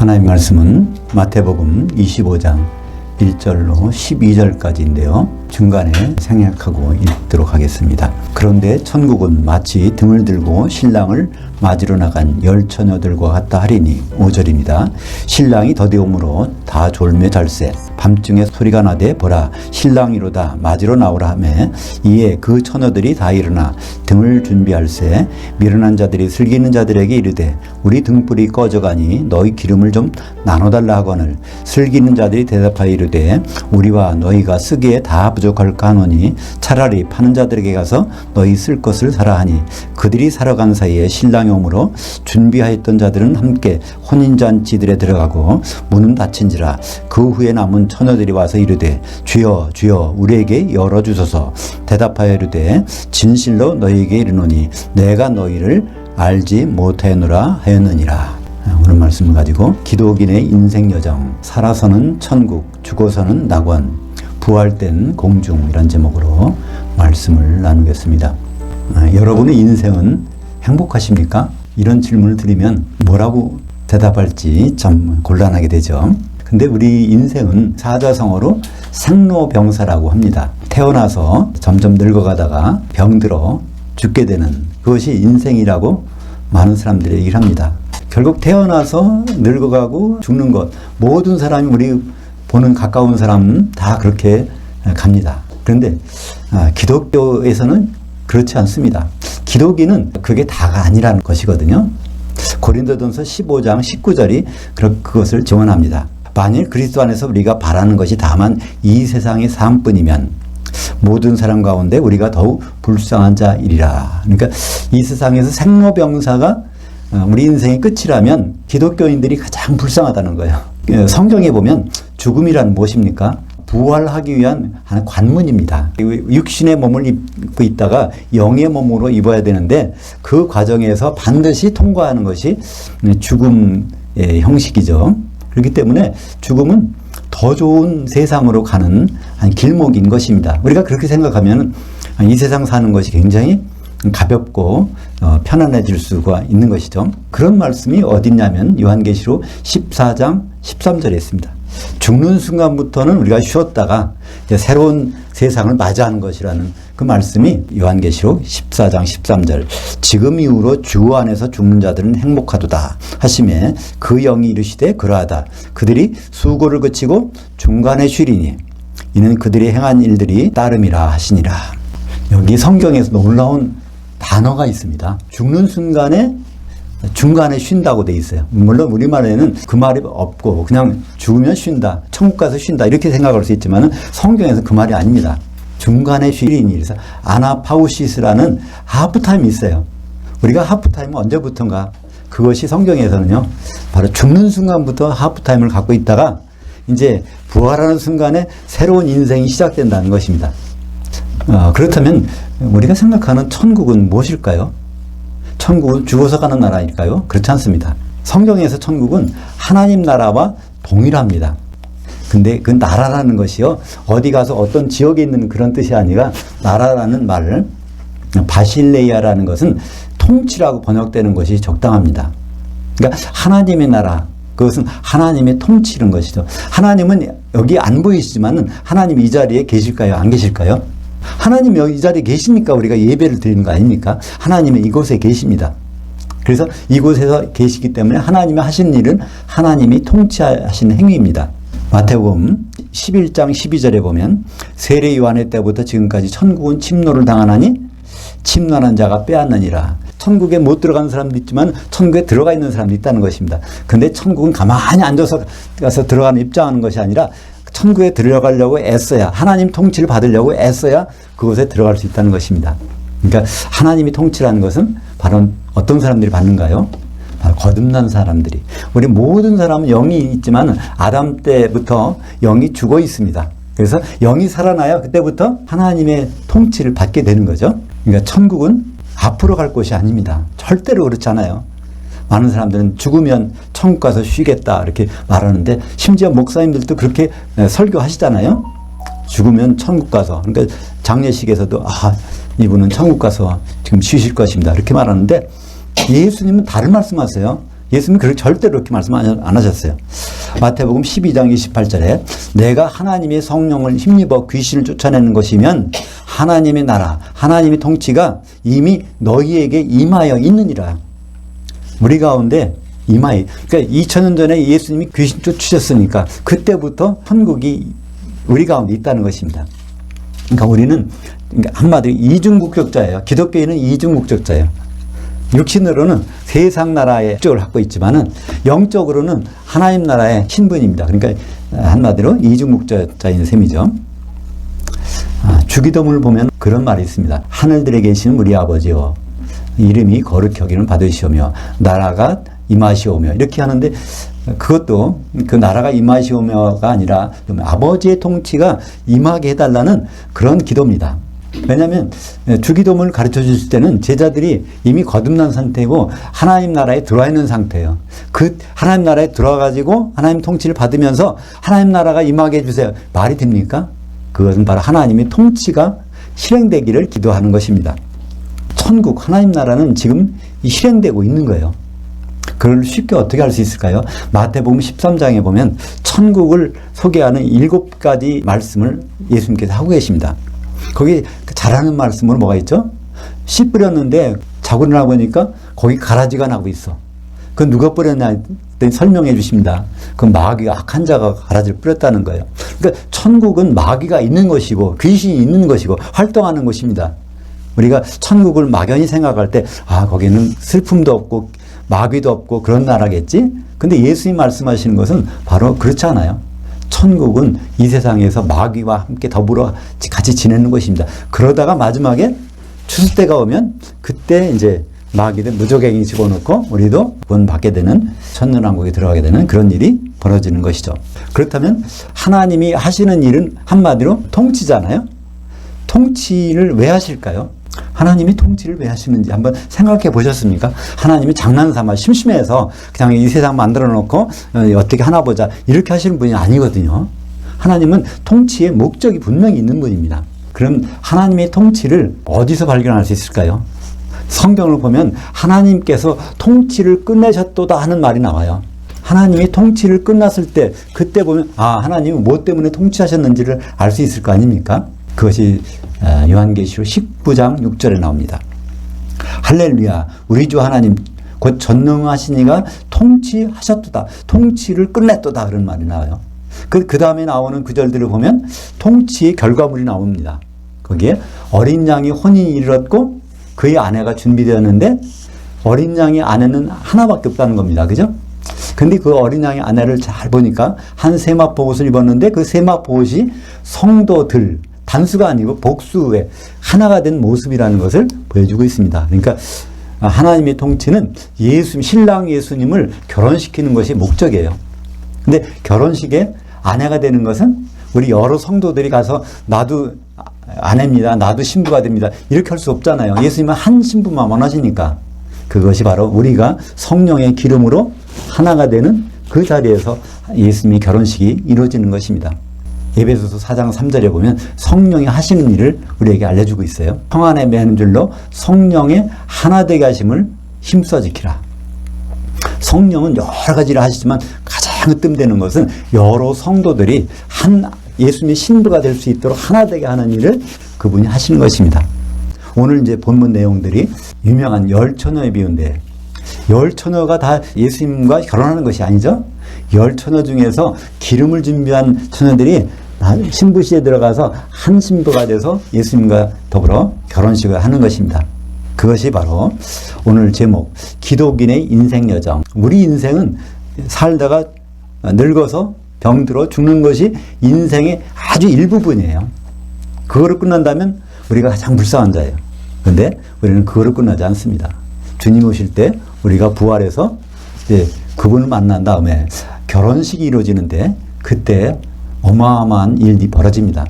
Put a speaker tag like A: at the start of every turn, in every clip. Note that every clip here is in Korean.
A: 하나님 말씀은 마태복음 25장 1절로 12절까지인데요. 중간에 생략하고 읽도록 하겠습니다. 그런데 천국은 마치 등을 들고 신랑을 맞으러 나간 열 처녀들과 같다 하리니 5절입니다. 신랑이 더디오므로 다 졸며 잘세 밤중에 소리가 나되 보라 신랑이로다 맞으러 나오라 하매 이에 그 처녀들이 다 일어나 등을 준비할세 미련한 자들이 슬기는 자들에게 이르되 우리 등불이 꺼져가니 너희 기름을 좀 나눠달라 하거늘 슬기는 자들이 대답하여 이르되 우리와 너희가 쓰기에 다 부족할까 하노니 차라리 파는 자들에게 가서 너희 쓸 것을 사라 하니 그들이 사러 간 사이에 신랑이 오므로 준비하였던 자들은 함께 혼인잔치들에 들어가고 문은 닫힌지라 그 후에 남은 처녀들이 와서 이르되 주여 주여 우리에게 열어주소서 대답하여 이르되 진실로 너희에게 이르노니 내가 너희를 알지 못하였노라 하였느니라. 오늘 말씀을 가지고 기독인의 인생 여정 살아서는 천국 죽어서는 낙원 부활된 공중 이란 제목으로 말씀을 나누겠습니다. 여러분의 인생은 행복하십니까? 이런 질문을 드리면 뭐라고 대답할지 좀 곤란하게 되죠. 근데 우리 인생은 사자성어로 생로병사라고 합니다. 태어나서 점점 늙어가다가 병들어 죽게 되는 그것이 인생이라고 많은 사람들이 얘기를 합니다. 결국 태어나서 늙어가고 죽는 것 모든 사람이 우리 보는 가까운 사람은 다 그렇게 갑니다. 그런데 기독교에서는 그렇지 않습니다. 기독인은 그게 다가 아니라는 것이거든요. 고린도전서 15장 19절이 그것을 증언합니다. 만일 그리스도 안에서 우리가 바라는 것이 다만 이 세상의 삶뿐이면 모든 사람 가운데 우리가 더욱 불쌍한 자이리라. 그러니까 이 세상에서 생로병사가 우리 인생의 끝이라면 기독교인들이 가장 불쌍하다는 거예요. 성경에 보면 죽음이란 무엇입니까? 부활하기 위한 하나의 관문입니다. 육신의 몸을 입고 있다가 영의 몸으로 입어야 되는데 그 과정에서 반드시 통과하는 것이 죽음의 형식이죠. 그렇기 때문에 죽음은 더 좋은 세상으로 가는 길목인 것입니다. 우리가 그렇게 생각하면 이 세상 사는 것이 굉장히 가볍고 편안해질 수가 있는 것이죠. 그런 말씀이 어딨냐면 요한계시록 14장 13절에 있습니다. 죽는 순간부터는 우리가 쉬었다가 이제 새로운 세상을 맞이하는 것이라는 그 말씀이 요한계시록 14장 13절 지금 이후로 주 안에서 죽는 자들은 행복하도다 하시매 그 영이 이르시되 그러하다 그들이 수고를 그치고 중간에 쉬리니 이는 그들이 행한 일들이 따름이라 하시니라. 여기 성경에서 놀라운 단어가 있습니다. 죽는 순간에 중간에 쉰다고 돼 있어요. 물론 우리말에는 그 말이 없고 그냥 죽으면 쉰다, 천국 가서 쉰다 이렇게 생각할 수 있지만 성경에서 그 말이 아닙니다. 중간에 쉬리니 그래서 아나파우시스라는 하프타임이 있어요. 우리가 하프타임은 언제부턴가 그것이 성경에서는요 바로 죽는 순간부터 하프타임을 갖고 있다가 이제 부활하는 순간에 새로운 인생이 시작된다는 것입니다. 그렇다면 우리가 생각하는 천국은 무엇일까요? 천국은 죽어서 가는 나라일까요? 그렇지 않습니다. 성경에서 천국은 하나님 나라와 동일합니다. 근데 그 나라라는 것이요 어디 가서 어떤 지역에 있는 그런 뜻이 아니라 나라라는 말을 바실레이아라는 것은 통치라고 번역되는 것이 적당합니다. 그러니까 하나님의 나라 그것은 하나님의 통치는 것이죠. 하나님은 여기 안 보이시지만 하나님 이 자리에 계실까요? 안 계실까요? 하나님 여기 이 자리에 계시니까 우리가 예배를 드리는 거 아닙니까? 하나님은 이곳에 계십니다. 그래서 이곳에서 계시기 때문에 하나님이 하시는 일은 하나님이 통치하시는 행위입니다. 마태복음 11장 12절에 보면 세례 요한의 때부터 지금까지 천국은 침노를 당하나니 침노하는 자가 빼앗느니라. 천국에 못 들어가는 사람도 있지만 천국에 들어가 있는 사람도 있다는 것입니다. 근데 천국은 가만히 앉아서 가서 들어가는 입장하는 것이 아니라 천국에 들어가려고 애써야 하나님 통치를 받으려고 애써야 그곳에 들어갈 수 있다는 것입니다. 그러니까 하나님이 통치라는 것은 바로 어떤 사람들이 받는가요? 바로 거듭난 사람들이. 우리 모든 사람은 영이 있지만 아담 때부터 영이 죽어 있습니다. 그래서 영이 살아나야 그때부터 하나님의 통치를 받게 되는 거죠. 그러니까 천국은 앞으로 갈 곳이 아닙니다. 절대로 그렇지 않아요. 많은 사람들은 죽으면 천국 가서 쉬겠다 이렇게 말하는데 심지어 목사님들도 그렇게 설교하시잖아요. 죽으면 천국 가서. 그러니까 장례식에서도 이분은 천국 가서 지금 쉬실 것입니다 이렇게 말하는데 예수님은 다른 말씀하세요. 예수님은 그렇게 절대로 그렇게 말씀 안 하셨어요. 마태복음 12장 28절에 내가 하나님의 성령을 힘입어 귀신을 쫓아내는 것이면 하나님의 나라, 하나님의 통치가 이미 너희에게 임하여 있느니라. 우리 가운데 임하여. 그러니까 2000년 전에 예수님이 귀신 쫓으셨으니까 그때부터 천국이 우리 가운데 있다는 것입니다. 그러니까 우리는 한마디로 이중국적자예요. 기독교인은 이중국적자예요. 육신으로는 세상 나라의 국적을 갖고 있지만은 영적으로는 하나님 나라의 신분입니다. 그러니까 한마디로 이중국적자인 셈이죠. 주기도문을 보면 그런 말이 있습니다. 하늘들에 계시는 우리 아버지여 이름이 거룩히 여기는 받으시오며 나라가 임하시오며 이렇게 하는데 그것도 그 나라가 임하시오며가 아니라 아버지의 통치가 임하게 해달라는 그런 기도입니다. 왜냐하면 주기도문을 가르쳐 주실 때는 제자들이 이미 거듭난 상태고 하나님 나라에 들어와 있는 상태예요. 그 하나님 나라에 들어와가지고 하나님 통치를 받으면서 하나님 나라가 임하게 해주세요. 말이 됩니까? 그것은 바로 하나님의 통치가 실행되기를 기도하는 것입니다. 천국 하나님 나라는 지금 실행되고 있는 거예요. 그걸 쉽게 어떻게 할 수 있을까요? 마태복음 13장에 보면 천국을 소개하는 7가지 말씀을 예수님께서 하고 계십니다. 거기 잘하는 말씀으로 뭐가 있죠? 씨 뿌렸는데 자고 일어나 보니까 거기 가라지가 나고 있어. 그건 누가 뿌렸냐 했더니 설명해 주십니다. 그 마귀가 악한 자가 가라지를 뿌렸다는 거예요. 그러니까 천국은 마귀가 있는 것이고 귀신이 있는 것이고 활동하는 것입니다. 우리가 천국을 막연히 생각할 때 거기는 슬픔도 없고 마귀도 없고 그런 나라겠지? 근데 예수님 말씀하시는 것은 바로 그렇지 않아요. 천국은 이 세상에서 마귀와 함께 더불어 같이 지내는 것입니다. 그러다가 마지막에 추수 때가 오면 그때 이제 마귀들 무조갱이 집어넣고 우리도 구원 받게 되는 천년왕국에 들어가게 되는 그런 일이 벌어지는 것이죠. 그렇다면 하나님이 하시는 일은 한마디로 통치잖아요. 통치를 왜 하실까요? 하나님이 통치를 왜 하시는지 한번 생각해 보셨습니까? 하나님이 장난삼아 심심해서 그냥 이 세상 만들어 놓고 어떻게 하나 보자 이렇게 하시는 분이 아니거든요. 하나님은 통치의 목적이 분명히 있는 분입니다. 그럼 하나님의 통치를 어디서 발견할 수 있을까요? 성경을 보면 하나님께서 통치를 끝내셨도다 하는 말이 나와요. 하나님이 통치를 끝났을 때 그때 보면 하나님은 뭐 때문에 통치하셨는지를 알 수 있을 거 아닙니까? 그것이 요한계시록 19장 6절에 나옵니다. 할렐루야 우리 주 하나님 곧 전능하신 이가 통치하셨도다. 통치를 끝냈도다 그런 말이 나와요. 그 다음에 나오는 구절들을 보면 통치의 결과물이 나옵니다. 거기에 어린 양이 혼인이 이르렀고 그의 아내가 준비되었는데 어린 양의 아내는 하나밖에 없다는 겁니다. 그죠? 근데 그 어린 양의 아내를 잘 보니까 한 세마포 옷을 입었는데 그 세마포 옷이 성도들 단수가 아니고 복수의 하나가 된 모습이라는 것을 보여주고 있습니다. 그러니까 하나님의 통치는 신랑 예수님을 결혼시키는 것이 목적이에요. 근데 결혼식에 아내가 되는 것은 우리 여러 성도들이 가서 나도 아내입니다. 나도 신부가 됩니다. 이렇게 할 수 없잖아요. 예수님은 한 신부만 원하시니까. 그것이 바로 우리가 성령의 기름으로 하나가 되는 그 자리에서 예수님의 결혼식이 이루어지는 것입니다. 에베소서 4장 3절에 보면 성령이 하시는 일을 우리에게 알려주고 있어요. 성 안에 매는 줄로 성령의 하나 되게 하심을 힘써 지키라. 성령은 여러 가지를 하시지만 가장 으뜸되는 것은 여러 성도들이 예수님의 신부가 될 수 있도록 하나 되게 하는 일을 그분이 하시는 것입니다. 오늘 이제 본문 내용들이 유명한 열 처녀의 비유인데 열 처녀가 다 예수님과 결혼하는 것이 아니죠. 열 처녀 중에서 기름을 준비한 처녀들이 신부시에 들어가서 한 신부가 돼서 예수님과 더불어 결혼식을 하는 것입니다. 그것이 바로 오늘 제목 기독인의 인생 여정. 우리 인생은 살다가 늙어서 병들어 죽는 것이 인생의 아주 일부분이에요. 그거로 끝난다면 우리가 가장 불쌍한 자예요. 그런데 우리는 그거로 끝나지 않습니다. 주님 오실 때 우리가 부활해서 이제 그분을 만난 다음에 결혼식이 이루어지는데 그때 어마어마한 일이 벌어집니다.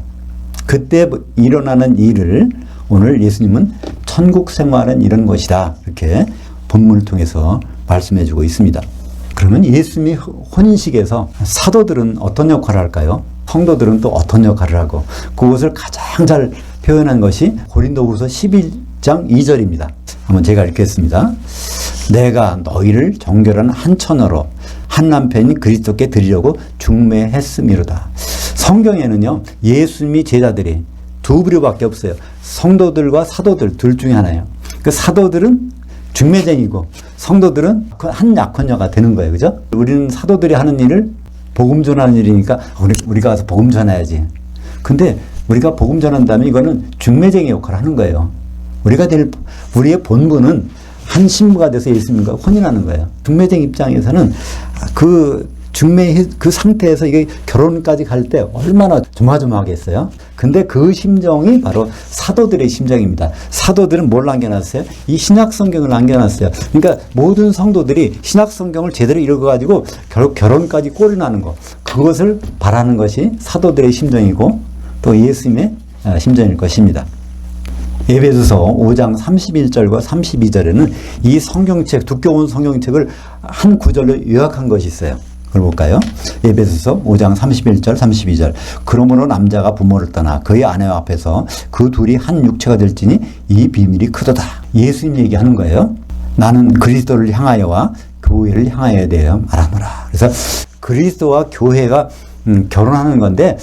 A: 그때 일어나는 일을 오늘 예수님은 천국 생활은 이런 것이다 이렇게 본문을 통해서 말씀해 주고 있습니다. 그러면 예수님이 혼인식에서 사도들은 어떤 역할을 할까요? 성도들은 또 어떤 역할을 하고 그것을 가장 잘 표현한 것이 고린도후서 11장 2절입니다. 한번 제가 읽겠습니다. 내가 너희를 정결한 한 처녀로 한 남편인 그리스도께 드리려고 중매했음이로다. 성경에는요, 예수님이 제자들이 두 부류밖에 없어요. 성도들과 사도들 둘 중에 하나예요. 그 사도들은 중매쟁이고 성도들은 그 한 약혼녀가 되는 거예요. 그죠? 우리는 사도들이 하는 일을 복음 전하는 일이니까 우리가 가서 복음 전해야지. 근데 우리가 복음 전한다면 이거는 중매쟁이 역할을 하는 거예요. 우리의 본분은 한 신부가 돼서 예수님과 혼인하는 거예요. 중매쟁이 입장에서는 그 상태에서 이게 결혼까지 갈 때 얼마나 조마조마하겠어요. 근데 그 심정이 바로 사도들의 심정입니다. 사도들은 뭘 남겨놨어요? 이 신약 성경을 남겨놨어요. 그러니까 모든 성도들이 신약 성경을 제대로 읽어가지고 결혼까지 꼴이 나는 거, 그것을 바라는 것이 사도들의 심정이고 또 예수님의 심정일 것입니다. 에베소서 5장 31절과 32절에는 이 성경책, 두꺼운 성경책을 한 구절로 요약한 것이 있어요. 그걸 볼까요? 에베소서 5장 31절, 32절. 그러므로 남자가 부모를 떠나 그의 아내와 앞에서 그 둘이 한 육체가 될지니 이 비밀이 크도다. 예수님 얘기하는 거예요. 나는 그리스도를 향하여와 교회를 향하여야 돼요. 말하노라. 그래서 그리스도와 교회가 결혼하는 건데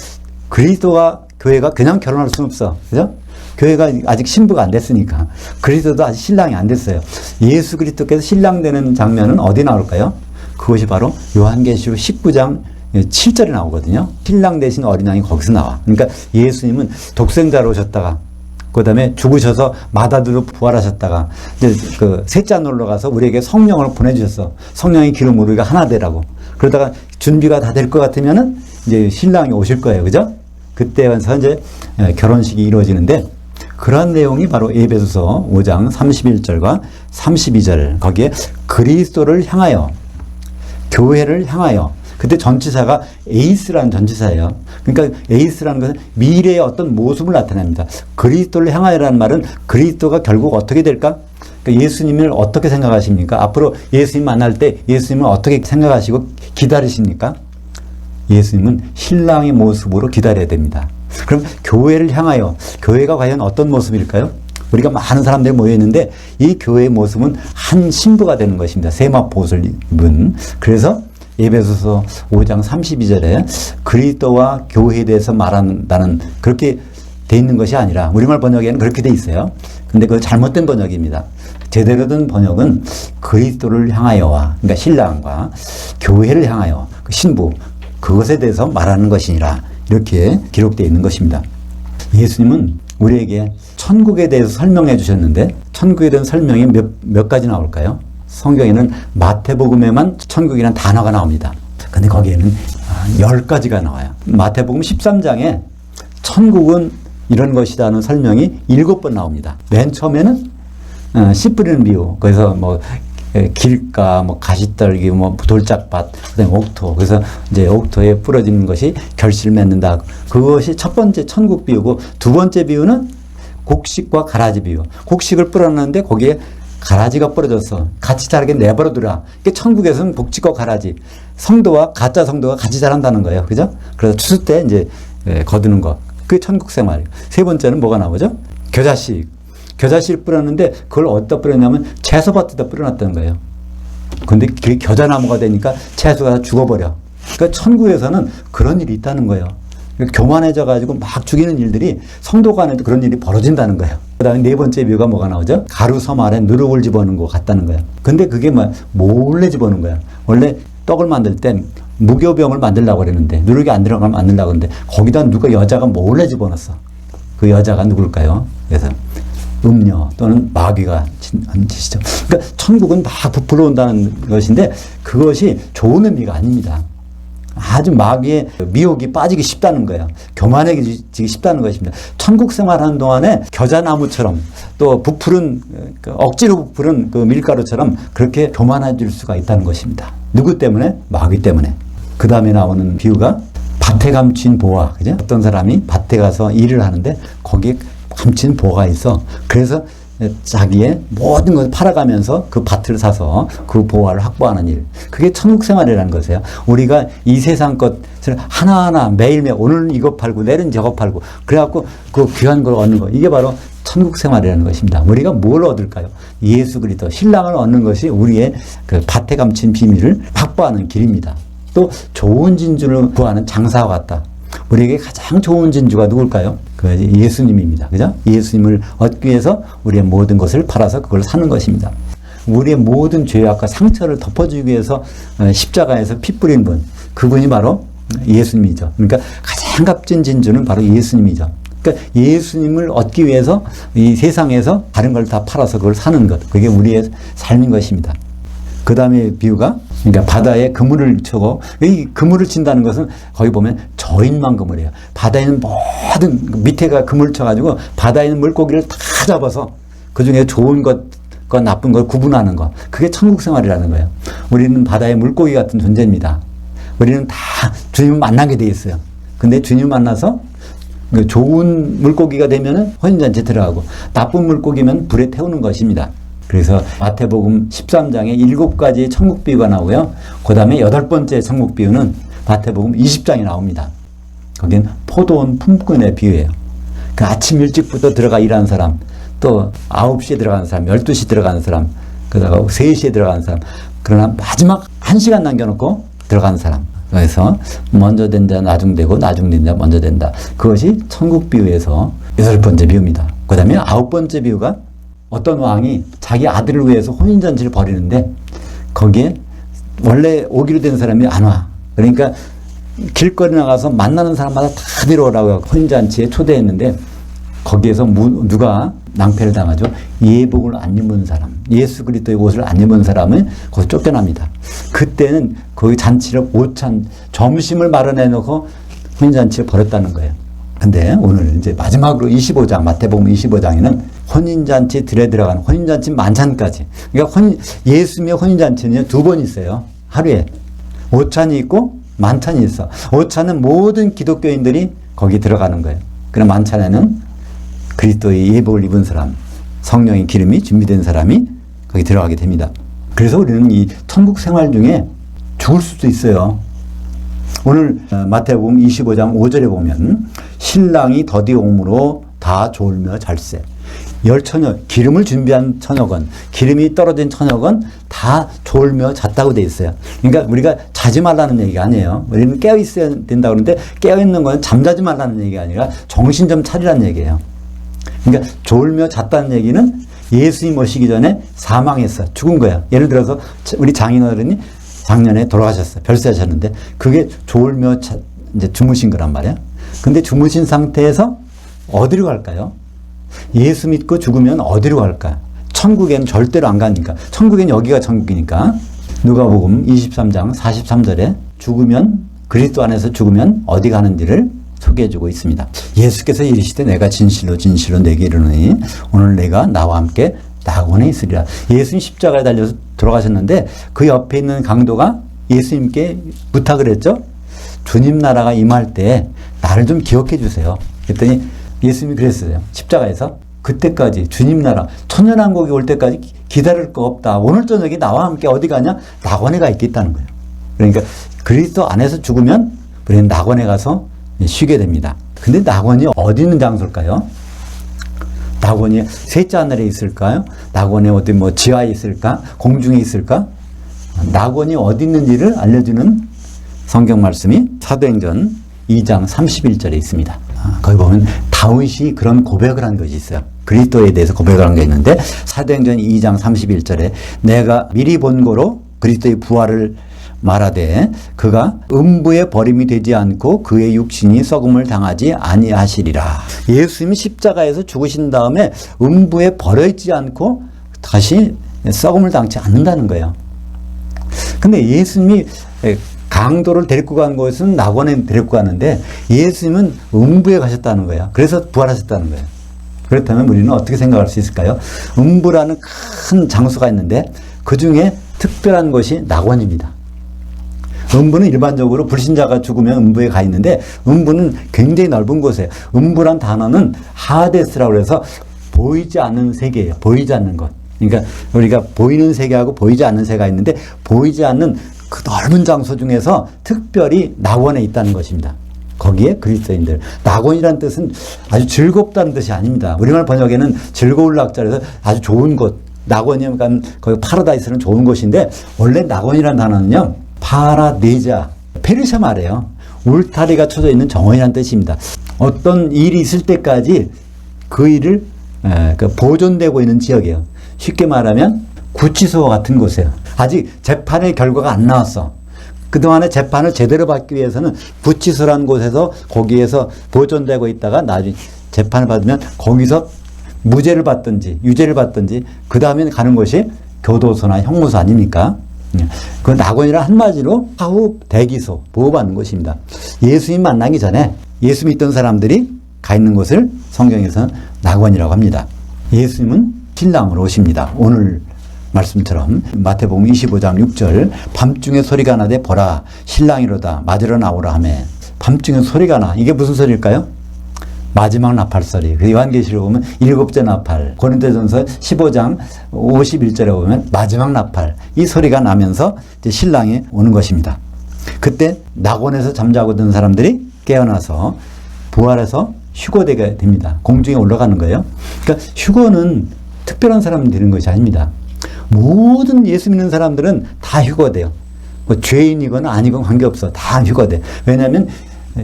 A: 그리스도와 교회가 그냥 결혼할 수는 없어. 그죠? 교회가 아직 신부가 안 됐으니까. 그리스도도 아직 신랑이 안 됐어요. 예수 그리스도께서 신랑 되는 장면은 어디 나올까요? 그것이 바로 요한계시록 19장 7절에 나오거든요. 신랑 대신 어린 양이 거기서 나와. 그러니까 예수님은 독생자로 오셨다가 그 다음에 죽으셔서 마다들로 부활하셨다가 이제 그 셋째 놀러 가서 우리에게 성령을 보내주셨어. 성령의 기름으로 우리가 하나 되라고. 그러다가 준비가 다 될 것 같으면은 이제 신랑이 오실 거예요. 그죠? 그때 와서 이제 결혼식이 이루어지는데 그런 내용이 바로 에베소서 5장 31절과 32절 거기에 그리스도를 향하여 교회를 향하여 그때 전치사가 에이스라는 전치사예요. 그러니까 에이스라는 것은 미래의 어떤 모습을 나타냅니다. 그리스도를 향하여라는 말은 그리스도가 결국 어떻게 될까? 그러니까 예수님을 어떻게 생각하십니까? 앞으로 예수님 만날 때 예수님을 어떻게 생각하시고 기다리십니까? 예수님은 신랑의 모습으로 기다려야 됩니다. 그럼 교회를 향하여 교회가 과연 어떤 모습일까요? 우리가 많은 사람들이 모여있는데 이 교회의 모습은 한 신부가 되는 것입니다. 세마포옷을 입은. 그래서 에베소서 5장 32절에 그리스도와 교회에 대해서 말한다는 그렇게 돼 있는 것이 아니라 우리말 번역에는 그렇게 돼 있어요. 근데 그건 잘못된 번역입니다. 제대로 된 번역은 그리스도를 향하여와 그러니까 신랑과 교회를 향하여 그 신부 그것에 대해서 말하는 것이니라 이렇게 기록되어 있는 것입니다. 예수님은 우리에게 천국에 대해서 설명해 주셨는데 천국에 대한 설명이 몇 가지 나올까요? 성경에는 마태복음에만 천국이라는 단어가 나옵니다. 근데 거기에는 10가지가 나와요. 마태복음 13장에 천국은 이런 것이라는 설명이 7번 나옵니다. 맨 처음에는 씨 뿌리는 비유, 거기서 뭐 길가, 뭐 가시떨기, 뭐 돌짝밭, 그다음에 옥토. 그래서 이제 옥토에 뿌려지는 것이 결실을 맺는다. 그것이 첫 번째 천국 비유고 두 번째 비유는 곡식과 가라지 비유. 곡식을 뿌렸는데 거기에 가라지가 뿌려졌어. 같이 자라게 내버려두라. 이게 천국에서는 곡식과 가라지, 성도와 가짜 성도가 같이 자란다는 거예요. 그죠? 그래서 추수 때 이제 거두는 거. 그게 천국 생활이에요. 세 번째는 뭐가 나오죠? 겨자씨. 겨자씨를 뿌렸는데 그걸 어디다 뿌렸냐면 채소밭에다 뿌려놨다는 거예요. 근데 그게 겨자나무가 되니까 채소가 다 죽어버려. 그러니까 천국에서는 그런 일이 있다는 거예요. 교만해져 가지고 막 죽이는 일들이 성도 간에도 그런 일이 벌어진다는 거예요. 그 다음에 네 번째 비유가 뭐가 나오죠? 가루섬 안에 누룩을 집어넣는 것 같다는 거예요. 근데 그게 몰래 집어넣는 거야. 원래 떡을 만들 땐 무교병을 만들려고 그랬는데 누룩이 안 들어가면 안 된다고 그러는데 거기다 누가 여자가 몰래 집어넣었어. 그 여자가 누굴까요? 그래서 음녀 또는 마귀가 한 짓이죠. 그러니까 천국은 막 부풀어 온다는 것인데 그것이 좋은 의미가 아닙니다. 아주 마귀의 미혹이 빠지기 쉽다는 거예요. 교만해지기 쉽다는 것입니다. 천국 생활하는 동안에 겨자나무처럼 또 부풀은 억지로 부풀은 그 밀가루처럼 그렇게 교만해질 수가 있다는 것입니다. 누구 때문에? 마귀 때문에. 그 다음에 나오는 비유가 밭에 감춘 보화. 그죠? 어떤 사람이 밭에 가서 일을 하는데 거기에 감춘 보화가 있어. 그래서 자기의 모든 것을 팔아가면서 그 밭을 사서 그 보화를 확보하는 일. 그게 천국 생활이라는 것이에요. 우리가 이 세상 것을 하나하나 매일매일 오늘은 이거 팔고 내일은 저거 팔고 그래갖고 그 귀한 걸 얻는 거. 이게 바로 천국 생활이라는 것입니다. 우리가 뭘 얻을까요? 예수 그리스도 신랑을 얻는 것이 우리의 그 밭에 감춘 비밀을 확보하는 길입니다. 또 좋은 진주를 구하는 장사와 같다. 우리에게 가장 좋은 진주가 누굴까요? 그 예수님입니다. 그죠? 예수님을 얻기 위해서 우리의 모든 것을 팔아서 그걸 사는 것입니다. 우리의 모든 죄악과 상처를 덮어주기 위해서 십자가에서 피 뿌린 분, 그분이 바로 예수님이죠. 그러니까 가장 값진 진주는 바로 예수님이죠. 그러니까 예수님을 얻기 위해서 이 세상에서 다른 걸 다 팔아서 그걸 사는 것, 그게 우리의 삶인 것입니다. 그 다음에 비유가, 그러니까 바다에 그물을 쳐고, 이 그물을 친다는 것은 거기 보면 저인만 그물이에요. 바다에 있는 모든, 밑에가 그물 쳐가지고 바다에 있는 물고기를 다 잡아서 그 중에 좋은 것과 나쁜 걸 구분하는 것. 그게 천국 생활이라는 거예요. 우리는 바다의 물고기 같은 존재입니다. 우리는 다 주님을 만나게 돼 있어요. 근데 주님을 만나서 좋은 물고기가 되면은 혼인잔치에 들어가고, 나쁜 물고기면 불에 태우는 것입니다. 그래서 마태복음 13장에 7가지의 천국 비유가 나오고요. 그 다음에 8번째 천국 비유는 마태복음 20장에 나옵니다. 거긴 포도원 품꾼의 비유예요. 그 아침 일찍부터 들어가 일하는 사람, 또 9시에 들어가는 사람, 12시 들어가는 사람, 그러다가 3시에 들어가는 사람, 그러나 마지막 1시간 남겨놓고 들어가는 사람. 그래서 먼저 된 자 나중되고 나중된 자 먼저 된다. 그것이 천국 비유에서 8번째 비유입니다. 그 다음에 9번째 비유가 어떤 왕이 자기 아들을 위해서 혼인잔치를 벌이는데 거기에 원래 오기로 된 사람이 안 와. 그러니까 길거리 나가서 만나는 사람마다 다 내려오라고 혼인잔치에 초대했는데 거기에서 누가 낭패를 당하죠? 예복을 안 입은 사람, 예수 그리스도의 옷을 안 입은 사람은 거기 쫓겨납니다. 그때는 거기 잔치를 오찬 점심을 마련해 놓고 혼인잔치를 벌였다는 거예요. 근데 오늘 이제 마지막으로 25장, 마태복음 25장에는 혼인잔치 들에 들어가는 혼인잔치 만찬까지. 그러니까 예수님의 혼인잔치는 2번 있어요. 하루에. 오찬이 있고 만찬이 있어. 오찬은 모든 기독교인들이 거기 들어가는 거예요. 그럼 만찬에는 그리스도의 예복을 입은 사람, 성령의 기름이 준비된 사람이 거기 들어가게 됩니다. 그래서 우리는 이 천국 생활 중에 죽을 수도 있어요. 오늘 마태복음 25장 5절에 보면 신랑이 더디 오므로 다 졸며 잘세. 10처녀, 기름을 준비한 처녀건, 기름이 떨어진 처녀건 다 졸며 잤다고 돼 있어요. 그러니까 우리가 자지 말라는 얘기가 아니에요. 우리는 깨어 있어야 된다고 그러는데 깨어 있는 건 잠자지 말라는 얘기가 아니라 정신 좀 차리라는 얘기예요. 그러니까 졸며 잤다는 얘기는 예수님 오시기 전에 사망했어. 죽은 거야. 예를 들어서 우리 장인어른이 작년에 돌아가셨어요. 별세하셨는데 그게 졸며 이제 주무신 거란 말이야. 근데 주무신 상태에서 어디로 갈까요? 예수 믿고 죽으면 어디로 갈까? 천국에는 절대로 안 가니까. 천국엔 여기가 천국이니까. 누가복음 23장 43절에 죽으면, 그리스도 안에서 죽으면 어디 가는지를 소개해주고 있습니다. 예수께서 이르시되 내가 진실로 진실로 내게 이르노니 오늘 내가 나와 함께 낙원에 있으리라. 예수님 십자가에 달려서 돌아가셨는데 그 옆에 있는 강도가 예수님께 부탁을 했죠. 주님 나라가 임할 때 나를 좀 기억해 주세요. 그랬더니 예수님이 그랬어요. 십자가에서 그때까지 주님 나라 천년왕국이 올 때까지 기다릴 거 없다. 오늘 저녁에 나와 함께 어디 가냐? 낙원에 가 있겠다는 거예요. 그러니까 그리스도 안에서 죽으면 우리는 낙원에 가서 쉬게 됩니다. 근데 낙원이 어디 있는 장소일까요? 낙원이 셋째 하늘에 있을까요? 낙원이 어디 뭐 지하에 있을까? 공중에 있을까? 낙원이 어디 있는지를 알려주는 성경 말씀이 사도행전 2장 31절에 있습니다. 거기 보면 다윗이 그런 고백을 한 것이 있어요. 그리스도에 대해서 고백을 한 게 있는데 사도행전 2장 31절에 내가 미리 본 거로 그리스도의 부활을 말하되 그가 음부에 버림이 되지 않고 그의 육신이 썩음을 당하지 아니하시리라. 예수님이 십자가에서 죽으신 다음에 음부에 버려지지 않고 다시 썩음을 당치 않는다는 거예요. 근데 예수님이 강도를 데리고 간 곳은 낙원에 데리고 가는데 예수님은 음부에 가셨다는 거예요. 그래서 부활하셨다는 거예요. 그렇다면 우리는 어떻게 생각할 수 있을까요? 음부라는 큰 장소가 있는데 그 중에 특별한 것이 낙원입니다. 음부는 일반적으로 불신자가 죽으면 음부에 가 있는데 음부는 굉장히 넓은 곳이에요. 음부란 단어는 하데스라고 해서 보이지 않는 세계예요. 보이지 않는 것. 그러니까 우리가 보이는 세계하고 보이지 않는 세계가 있는데 보이지 않는 그 넓은 장소 중에서 특별히 낙원에 있다는 것입니다. 거기에 그리스도인들. 낙원이라는 뜻은 아주 즐겁다는 뜻이 아닙니다. 우리말 번역에는 즐거울 낙자라서 아주 좋은 곳, 낙원이면 거기 파라다이스는 좋은 곳인데, 원래 낙원이라는 단어는요, 파라네자, 페르시아 말이에요. 울타리가 쳐져 있는 정원이라는 뜻입니다. 어떤 일이 있을 때까지 그 일을 보존되고 있는 지역이에요. 쉽게 말하면 구치소와 같은 곳이에요. 아직 재판의 결과가 안 나왔어. 그동안에 재판을 제대로 받기 위해서는 구치소라는 곳에서 거기에서 보존되고 있다가 나중에 재판을 받으면 거기서 무죄를 받든지 유죄를 받든지 그 다음에 가는 것이 교도소나 형무소 아닙니까? 그 낙원이란 한마디로 사후 대기소, 보호받는 곳입니다. 예수님 만나기 전에 예수 믿던 사람들이 가 있는 곳을 성경에서는 낙원이라고 합니다. 예수님은 신랑으로 오십니다. 오늘 말씀처럼 마태복음 25장 6절 밤중에 소리가 나되 보라 신랑이로다 맞으러 나오라 하며, 밤중에 소리가 나. 이게 무슨 소리일까요? 마지막 나팔 소리. 그 요한계시록 보면 7째 나팔, 고린도전서 15장 51절에 보면 마지막 나팔, 이 소리가 나면서 이제 신랑이 오는 것입니다. 그때 낙원에서 잠자고 있던 사람들이 깨어나서 부활해서 휴거되게 됩니다. 공중에 올라가는 거예요. 그러니까 휴거는 특별한 사람이 되는 것이 아닙니다. 모든 예수 믿는 사람들은 다 휴거돼요. 뭐 죄인이거나 아니건 관계없어. 다 휴거돼. 왜냐하면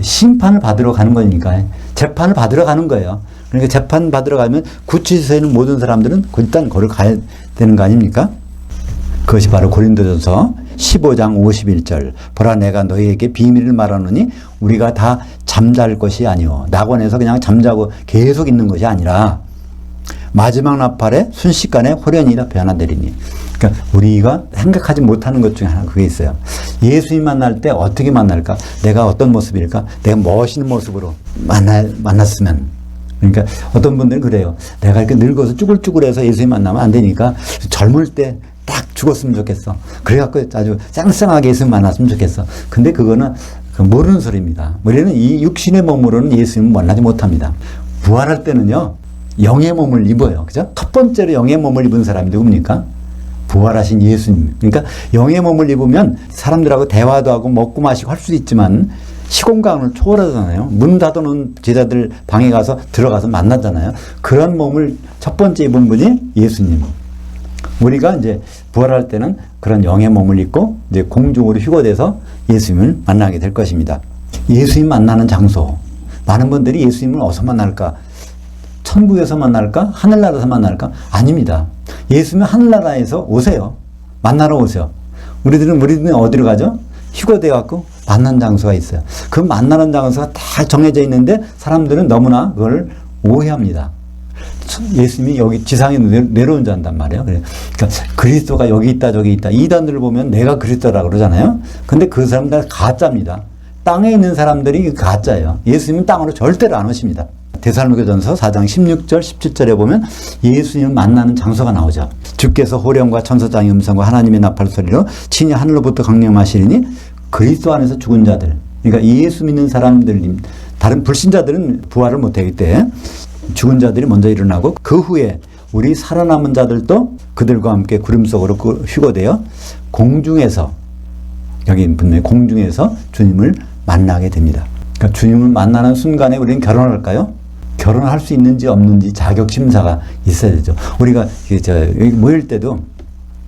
A: 심판을 받으러 가는 거니까. 재판을 받으러 가는 거예요. 그러니까 재판 받으러 가면 구치소에 있는 모든 사람들은 일단 거를 가야 되는 거 아닙니까? 그것이 바로 고린도전서 15장 51절 보라 내가 너희에게 비밀을 말하노니 우리가 다 잠잘 것이 아니오. 낙원에서 그냥 잠자고 계속 있는 것이 아니라 마지막 나팔에 순식간에 호련이라 변화되리니. 그러니까 우리가 생각하지 못하는 것 중에 하나 그게 있어요. 예수님 만날 때 어떻게 만날까? 내가 어떤 모습일까? 내가 멋있는 모습으로 만났으면. 그러니까 어떤 분들은 그래요. 내가 이렇게 늙어서 쭈글쭈글해서 예수님 만나면 안 되니까 젊을 때 딱 죽었으면 좋겠어. 그래갖고 아주 짱짱하게 예수님 만났으면 좋겠어. 근데 그거는 모르는 소리입니다. 우리는 이 육신의 몸으로는 예수님을 만나지 못합니다. 부활할 때는요, 영의 몸을 입어요. 그죠? 첫 번째로 영의 몸을 입은 사람이 누굽니까? 부활하신 예수님. 그러니까 영의 몸을 입으면 사람들하고 대화도 하고 먹고 마시고 할 수도 있지만 시공간을 초월하잖아요. 문 닫아놓은 제자들 방에 가서 들어가서 만나잖아요. 그런 몸을 첫 번째 입은 분이 예수님. 우리가 이제 부활할 때는 그런 영의 몸을 입고 이제 공중으로 휴거돼서 예수님을 만나게 될 것입니다. 예수님 만나는 장소. 많은 분들이 예수님을 어디서 만날까? 천국에서 만날까? 하늘나라에서 만날까? 아닙니다. 예수님은 하늘나라에서 오세요. 만나러 오세요. 우리들은 어디로 가죠? 휴거돼 갖고 만난 장소가 있어요. 그 만나는 장소가 다 정해져 있는데 사람들은 너무나 그걸 오해합니다. 예수님이 여기 지상에 내려온 자한단 말이에요. 그러니까 그리스도가 여기 있다 저기 있다. 이단들을 보면 내가 그리스도라고 그러잖아요. 근데 그 사람들 가짜입니다. 땅에 있는 사람들이 가짜예요. 예수님은 땅으로 절대로 안 오십니다. 데살로니가전서 4장 16절 17절에 보면 예수님을 만나는 장소가 나오죠. 주께서 호령과 천사장의 음성과 하나님의 나팔 소리로 친히 하늘로부터 강림하시리니 그리스도 안에서 죽은 자들, 그러니까 예수 믿는 사람들, 다른 불신자들은 부활을 못하기 때문에 죽은 자들이 먼저 일어나고 그 후에 우리 살아남은 자들도 그들과 함께 구름 속으로 휴거되어 공중에서, 여기 분명히 공중에서 주님을 만나게 됩니다. 그러니까 주님을 만나는 순간에 우리는 결혼할까요? 결혼할 수 있는지 없는지 자격 심사가 있어야 되죠. 우리가 여기 모일 때도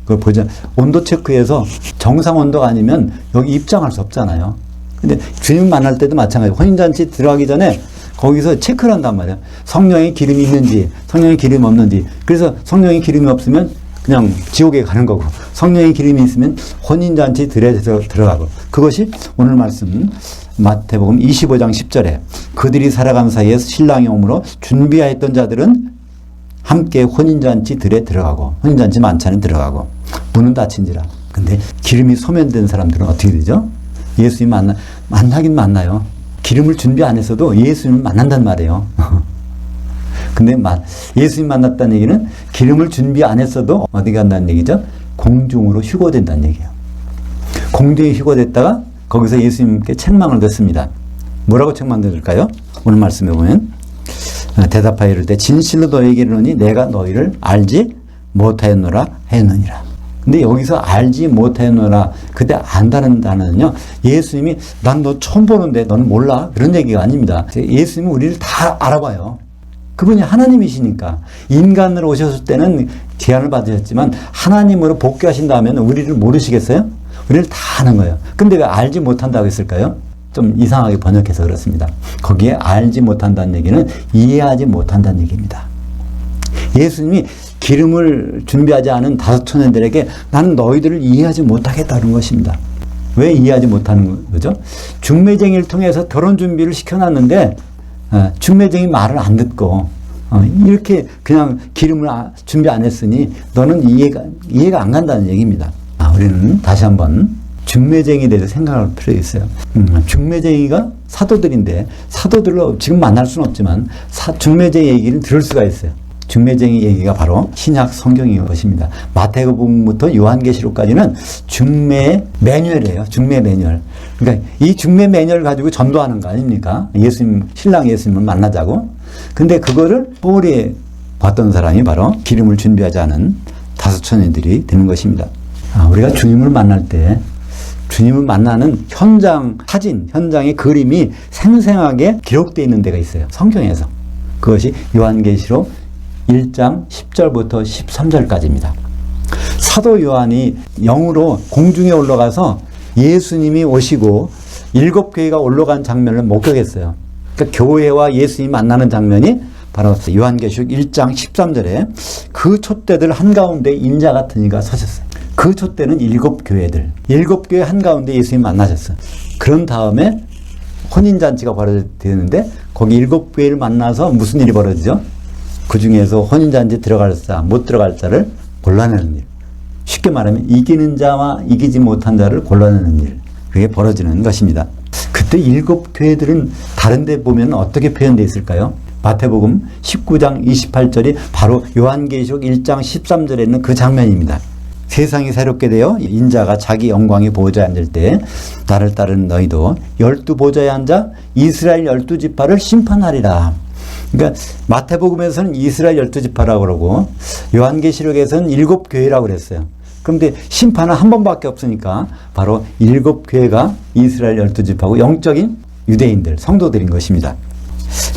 A: 그걸 보자. 온도 체크해서 정상 온도가 아니면 여기 입장할 수 없잖아요. 근데 주님 만날 때도 마찬가지예요. 혼인잔치 들어가기 전에 거기서 체크를 한단 말이에요. 성령의 기름이 있는지, 성령의 기름이 없는지. 그래서 성령의 기름이 없으면 그냥 지옥에 가는 거고, 성령의 기름이 있으면 혼인잔치 들에서 들어가고. 그것이 오늘 말씀 마태복음 25장 10절에 그들이 살아간 사이에 신랑이 오므로 준비하였던 자들은 함께 혼인잔치 들에 들어가고, 혼인잔치 만찬에 들어가고, 문은 닫힌지라. 근데 기름이 소면된 사람들은 어떻게 되죠? 예수님 만나긴 만나요. 기름을 준비 안 했어도 예수님을 만난단 말이에요. 근데 예수님 만났다는 얘기는 기름을 준비 안 했어도 어디 간다는 얘기죠? 공중으로 휴거된다는 얘기예요. 공중에 휴거됐다가 거기서 예수님께 책망을 듣습니다. 뭐라고 책망 들을까요? 오늘 말씀에 보면 대답하여 이르되 진실로 너희에게 이르노니 내가 너희를 알지 못하였노라 했느니라. 근데 여기서 알지 못하노라 그때 안다는 단어는요, 예수님이 난 너 처음 보는데 너는 몰라 그런 얘기가 아닙니다. 예수님은 우리를 다 알아봐요. 그분이 하나님이시니까. 인간으로 오셨을 때는 제한을 받으셨지만 하나님으로 복귀하신다면 우리를 모르시겠어요? 우리를 다 아는 거예요. 근데 왜 알지 못한다고 했을까요? 좀 이상하게 번역해서 그렇습니다. 거기에 알지 못한다는 얘기는 이해하지 못한다는 얘기입니다. 예수님이 기름을 준비하지 않은 5천년들에게 나는 너희들을 이해하지 못하겠다는 것입니다. 왜 이해하지 못하는 거죠? 중매쟁이를 통해서 결혼 준비를 시켜놨는데 중매쟁이 말을 안 듣고 이렇게 그냥 기름을 준비 안 했으니 너는 이해가 안 간다는 얘기입니다. 우리는 다시 한번 중매쟁이에 대해서 생각할 필요가 있어요. 중매쟁이가 사도들인데 사도들로 지금 만날 수는 없지만 중매쟁이 얘기를 들을 수가 있어요. 중매쟁이 얘기가 바로 신약 성경인 것입니다. 마태복음부터 요한계시록까지는 중매 매뉴얼이에요. 중매 매뉴얼. 그러니까 이 중매 매뉴얼을 가지고 전도하는 거 아닙니까? 신랑 예수님을 만나자고. 근데 그거를 소홀히 봤던 사람이 바로 기름을 준비하지 않은 5천년들이 되는 것입니다. 우리가 주님을 만날 때 주님을 만나는 현장 사진, 현장의 그림이 생생하게 기록되어 있는 데가 있어요. 성경에서. 그것이 요한계시록 1장 10절부터 13절까지입니다. 사도 요한이 영으로 공중에 올라가서 예수님이 오시고 7교회가 올라간 장면을 목격했어요. 그러니까 교회와 예수님이 만나는 장면이 바로 요한계시록 1장 13절에 그 촛대들 한가운데 인자 같은 이가 서셨어요. 그 촛대는 7교회들. 7교회 한가운데 예수님이 만나셨어요. 그런 다음에 혼인잔치가 벌어지는데 거기 7교회를 만나서 무슨 일이 벌어지죠? 그 중에서 혼인잔치 들어갈 자, 못 들어갈 자를 골라내는 일. 쉽게 말하면 이기는 자와 이기지 못한 자를 골라내는 일. 그게 벌어지는 것입니다. 그때 7교회들은 다른 데 보면 어떻게 표현되어 있을까요? 마태복음 19장 28절이 바로 요한계시록 1장 13절에 있는 그 장면입니다. 세상이 새롭게 되어 인자가 자기 영광의 보좌에 앉을 때 나를 따르는 너희도 12보좌에 앉아 이스라엘 12지파를 심판하리라. 그러니까 마태복음에서는 이스라엘 12지파라고 그러고 요한계시록에서는 7교회라고 그랬어요. 그런데 심판은 한 번밖에 없으니까 바로 7교회가 이스라엘 12지파고 영적인 유대인들, 성도들인 것입니다.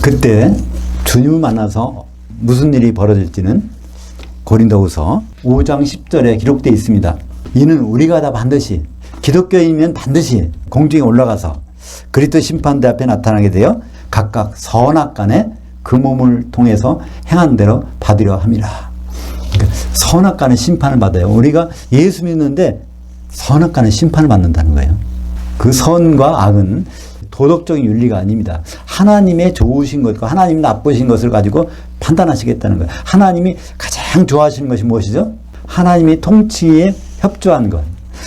A: 그때 주님을 만나서 무슨 일이 벌어질지는 고린도후서 5장 10절에 기록되어 있습니다. 이는 우리가 다 반드시 기독교인이면 반드시 공중에 올라가서 그리스도 심판대 앞에 나타나게 되어 각각 선악간에 그 몸을 통해서 행한 대로 받으려 함이라. 그러니까 선악간의 심판을 받아요. 우리가 예수 믿는데 선악간의 심판을 받는다는 거예요. 그 선과 악은 도덕적인 윤리가 아닙니다. 하나님의 좋으신 것과 하나님 나쁘신 것을 가지고 판단하시겠다는 거예요. 하나님이 가장 좋아하시는 것이 무엇이죠? 하나님이 통치에 협조한 것.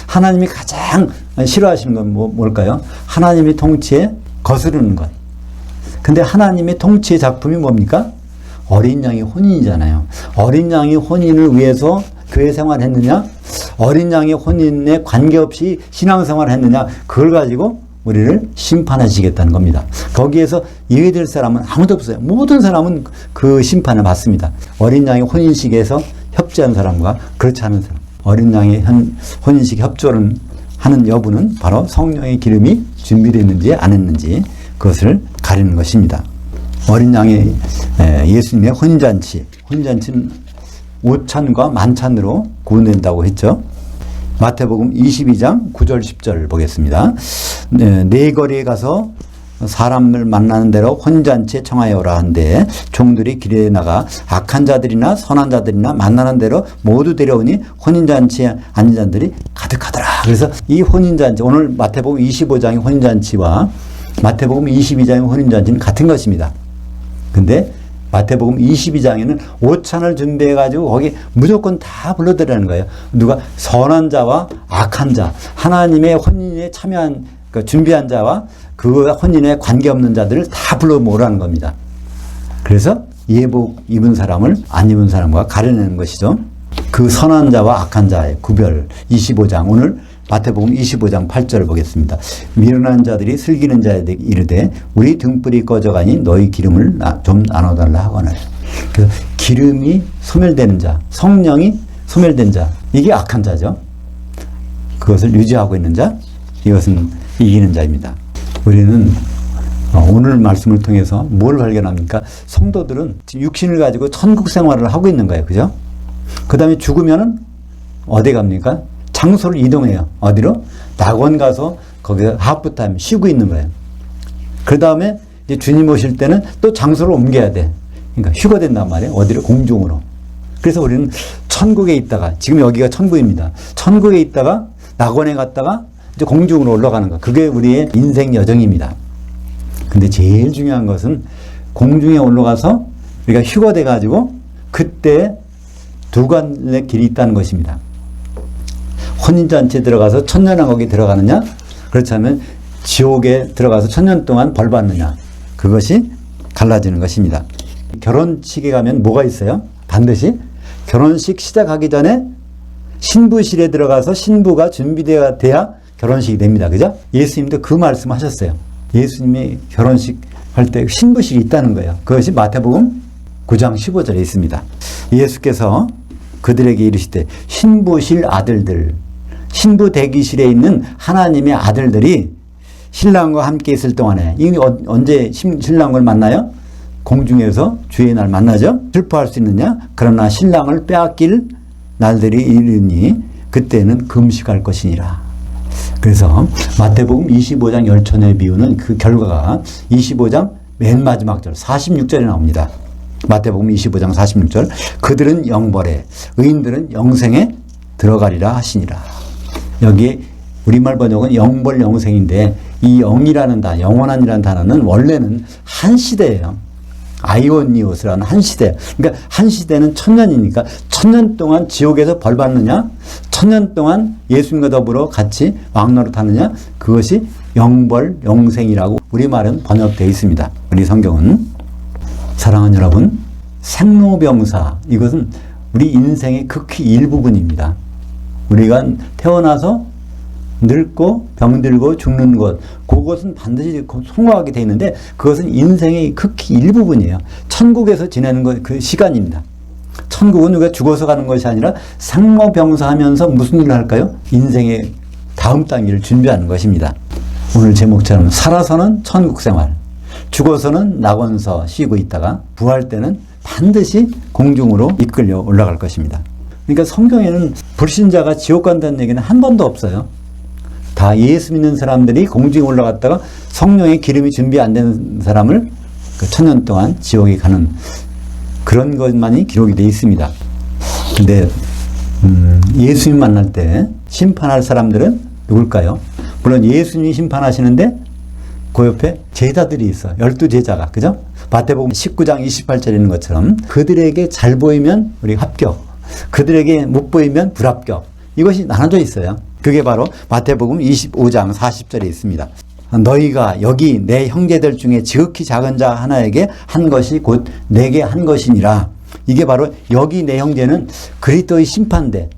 A: 하나님이 가장 싫어하시는 건 뭘까요? 하나님이 통치에 거스르는 것. 근데 하나님의 통치의 작품이 뭡니까? 어린 양의 혼인이잖아요. 어린 양의 혼인을 위해서 교회 생활했느냐? 어린 양의 혼인에 관계없이 신앙생활을 했느냐? 그걸 가지고 우리를 심판하시겠다는 겁니다. 거기에서 이해될 사람은 아무도 없어요. 모든 사람은 그 심판을 받습니다. 어린 양의 혼인식에서 협조한 사람과 그렇지 않은 사람. 어린 양의 혼인식 협조를 하는 여부는 바로 성령의 기름이 준비되었는지 안 했는지 그것을 가리는 것입니다. 어린 양의 예수님의 혼인잔치는 오찬과 만찬으로 구분된다고 했죠. 마태복음 22장 9절 10절 보겠습니다. 네 거리에 가서 사람을 만나는 대로 혼인잔치에 청하여 오라 한데 종들이 길에 나가 악한 자들이나 선한 자들이나 만나는 대로 모두 데려오니 혼인잔치에 앉은 자들이 가득하더라. 그래서 이 혼인잔치, 오늘 마태복음 25장의 혼인잔치와 마태복음 22장의 혼인잔치는 같은 것입니다. 근데 마태복음 22장에는 오찬을 준비해가지고 거기 무조건 다 불러들이라는 거예요. 누가 선한 자와 악한 자, 하나님의 혼인에 참여한, 준비한 자와 그 혼인에 관계없는 자들을 다 불러 모으라는 겁니다. 그래서 예복 입은 사람을 안 입은 사람과 가려내는 것이죠. 그 선한 자와 악한 자의 구별 25장, 오늘 마태복음 25장 8절을 보겠습니다. 미련한 자들이 슬기는 자에게 이르되 우리 등불이 꺼져가니 너희 기름을 좀 나눠달라 하거늘. 그래서 기름이 소멸되는 자, 성령이 소멸된 자, 이게 악한 자죠. 그것을 유지하고 있는 자, 이것은 이기는 자입니다. 우리는 오늘 말씀을 통해서 뭘 발견합니까? 성도들은 육신을 가지고 천국 생활을 하고 있는 거예요. 그죠? 그 다음에 죽으면은 어디 갑니까? 장소를 이동해요. 어디로? 낙원 가서 거기서 하프타임 쉬고 있는 거예요. 그 다음에 이제 주님 오실 때는 또 장소를 옮겨야 돼. 그러니까 휴거된단 말이에요. 어디로? 공중으로. 그래서 우리는 천국에 있다가, 지금 여기가 천국입니다. 천국에 있다가 낙원에 갔다가 이제 공중으로 올라가는 거. 그게 우리의 인생 여정입니다. 근데 제일 중요한 것은 공중에 올라가서 우리가 휴거돼 가지고 그때 두 갈래 길이 있다는 것입니다. 혼인잔치에 들어가서 천년왕국에 들어가느냐, 그렇지 않으면 지옥에 들어가서 천년 동안 벌 받느냐, 그것이 갈라지는 것입니다. 결혼식에 가면 뭐가 있어요? 반드시 결혼식 시작하기 전에 신부실에 들어가서 신부가 준비되어야 결혼식이 됩니다. 그죠? 예수님도 그 말씀 하셨어요. 예수님이 결혼식 할 때 신부실이 있다는 거예요. 그것이 마태복음 9장 15절에 있습니다. 예수께서 그들에게 이르시되 신부실 아들들, 신부 대기실에 있는 하나님의 아들들이 신랑과 함께 있을 동안에, 이게 언제 신랑을 만나요? 공중에서 주의 날 만나죠. 슬퍼할 수 있느냐? 그러나 신랑을 빼앗길 날들이 이르니 그때는 금식할 것이니라. 그래서 마태복음 25장 열처녀의 비유는 그 결과가 25장 맨 마지막 절 46절에 나옵니다. 마태복음 25장 46절, 그들은 영벌에, 의인들은 영생에 들어가리라 하시니라. 여기에 우리말 번역은 영벌 영생인데, 이 영이라는 단어, 영원한이라는 단어는 원래는 한 시대예요. 아이오니오스라는 한 시대. 그러니까 한 시대는 천년이니까 천년 동안 지옥에서 벌 받느냐, 천년 동안 예수님과 더불어 같이 왕노릇 하느냐, 그것이 영벌 영생이라고 우리말은 번역되어 있습니다. 우리 성경은, 사랑하는 여러분, 생로병사, 이것은 우리 인생의 극히 일부분입니다. 우리가 태어나서 늙고 병들고 죽는 것, 그것은 반드시 통과하게 되어 있는데, 그것은 인생의 극히 일부분이에요. 천국에서 지내는 것, 그 시간입니다. 천국은 우리가 죽어서 가는 것이 아니라 생로병사하면서 무슨 일을 할까요? 인생의 다음 단계를 준비하는 것입니다. 오늘 제목처럼 살아서는 천국 생활, 죽어서는 낙원서 쉬고 있다가 부활 때는 반드시 공중으로 이끌려 올라갈 것입니다. 그러니까 성경에는 불신자가 지옥 간다는 얘기는 한 번도 없어요. 다 예수 믿는 사람들이 공중에 올라갔다가 성령의 기름이 준비 안 된 사람을 그 천년 동안 지옥에 가는 그런 것만이 기록이 되어 있습니다. 근데 예수님 만날 때 심판할 사람들은 누굴까요? 물론 예수님이 심판하시는데 그 옆에 제자들이 있어. 12제자가. 그죠? 마태복음 19장 28절에 있는 것처럼 그들에게 잘 보이면 우리 합격, 그들에게 못 보이면 불합격. 이것이 나눠져 있어요. 그게 바로 마태복음 25장 40절에 있습니다. 너희가 여기 내 형제들 중에 지극히 작은 자 하나에게 한 것이 곧 내게 한 것이니라. 이게 바로 여기 내 형제는 그리스도의 심판대.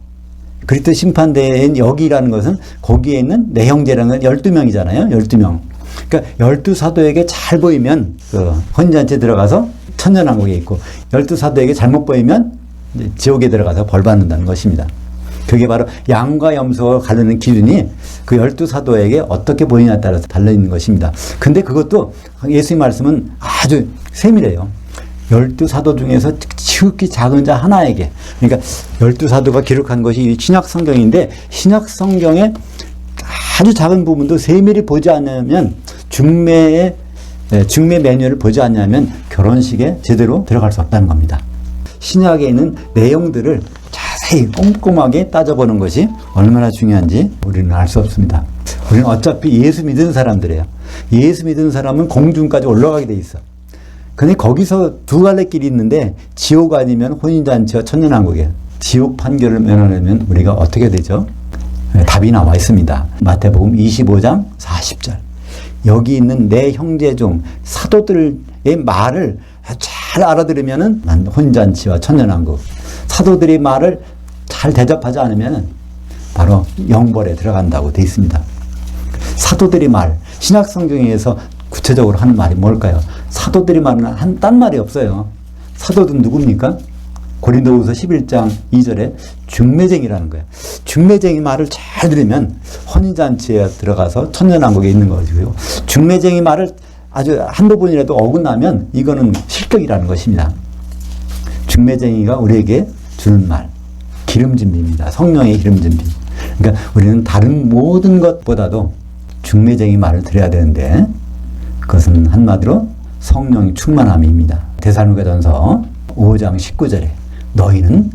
A: 그리스도 심판대인 여기라는 것은 거기에 있는 내 형제라는 건 12명이잖아요. 12명. 그러니까 12사도에게 잘 보이면 그 혼인잔치에 들어가서 천년왕국에 있고, 12사도에게 잘못 보이면 지옥에 들어가서 벌 받는다는 것입니다. 그게 바로 양과 염소가 가르는 기준이 그 12사도에게 어떻게 보이냐에 따라서 달려있는 것입니다. 근데 그것도 예수의 말씀은 아주 세밀해요. 12사도 중에서 지극히 작은 자 하나에게, 그러니까 12사도가 기록한 것이 신약 성경인데, 신약 성경의 아주 작은 부분도 세밀히 보지 않으면, 중매 메뉴를 보지 않으면 결혼식에 제대로 들어갈 수 없다는 겁니다. 신약에 있는 내용들을 자세히 꼼꼼하게 따져보는 것이 얼마나 중요한지 우리는 알 수 없습니다. 우리는 어차피 예수 믿은 사람들이에요. 예수 믿은 사람은 공중까지 올라가게 돼 있어. 근데 거기서 두 갈래 길이 있는데, 지옥 아니면 혼인잔치와 천년왕국이에요. 지옥 판결을 면하려면 우리가 어떻게 되죠? 답이 나와 있습니다. 마태복음 25장 40절. 여기 있는 내 형제 중 사도들의 말을 잘 알아들으면은 혼인잔치와 천년왕국, 사도들의 말을 잘 대접하지 않으면 바로 영벌에 들어간다고 되어 있습니다. 사도들의 말, 신약 성경에서 구체적으로 하는 말이 뭘까요? 사도들의 말은 딴 말이 없어요. 사도들은 누굽니까? 고린도후서 11장 2절에 중매쟁이라는 거예요. 중매쟁이 말을 잘 들으면 혼인잔치에 들어가서 천년왕국에 있는 거고요. 중매쟁이 말을 아주 한 부분이라도 어긋나면 이거는 실격이라는 것입니다. 중매쟁이가 우리에게 주는 말, 기름진비입니다. 성령의 기름진비. 그러니까 우리는 다른 모든 것보다도 중매쟁이 말을 들어야 되는데 그것은 한마디로 성령의 충만함입니다. 데살로니가전서 5장 19절에 너희는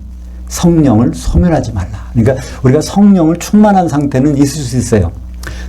A: 성령을 소멸하지 말라. 그러니까 우리가 성령을 충만한 상태는 있을 수 있어요.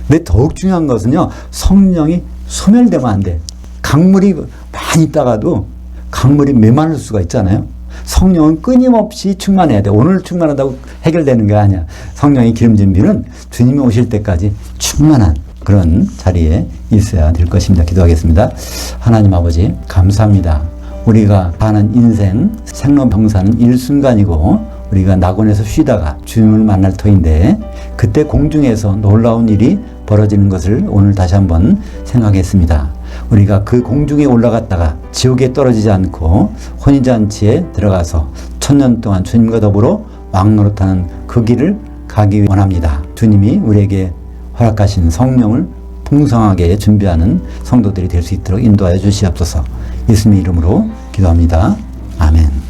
A: 근데 더욱 중요한 것은요, 성령이 소멸되면 안 돼. 강물이 많이 있다가도 강물이 메마를 수가 있잖아요. 성령은 끊임없이 충만해야 돼. 오늘 충만하다고 해결되는 게 아니야. 성령의 기름진 비는 주님이 오실 때까지 충만한 그런 자리에 있어야 될 것입니다. 기도하겠습니다. 하나님 아버지, 감사합니다. 우리가 사는 인생, 생로병사는 일순간이고 우리가 낙원에서 쉬다가 주님을 만날 터인데 그때 공중에서 놀라운 일이 벌어지는 것을 오늘 다시 한번 생각했습니다. 우리가 그 공중에 올라갔다가 지옥에 떨어지지 않고 혼인잔치에 들어가서 천년 동안 주님과 더불어 왕노릇하는 그 길을 가기 원합니다. 주님이 우리에게 허락하신 성령을 풍성하게 준비하는 성도들이 될 수 있도록 인도하여 주시옵소서. 예수님의 이름으로 기도합니다. 아멘.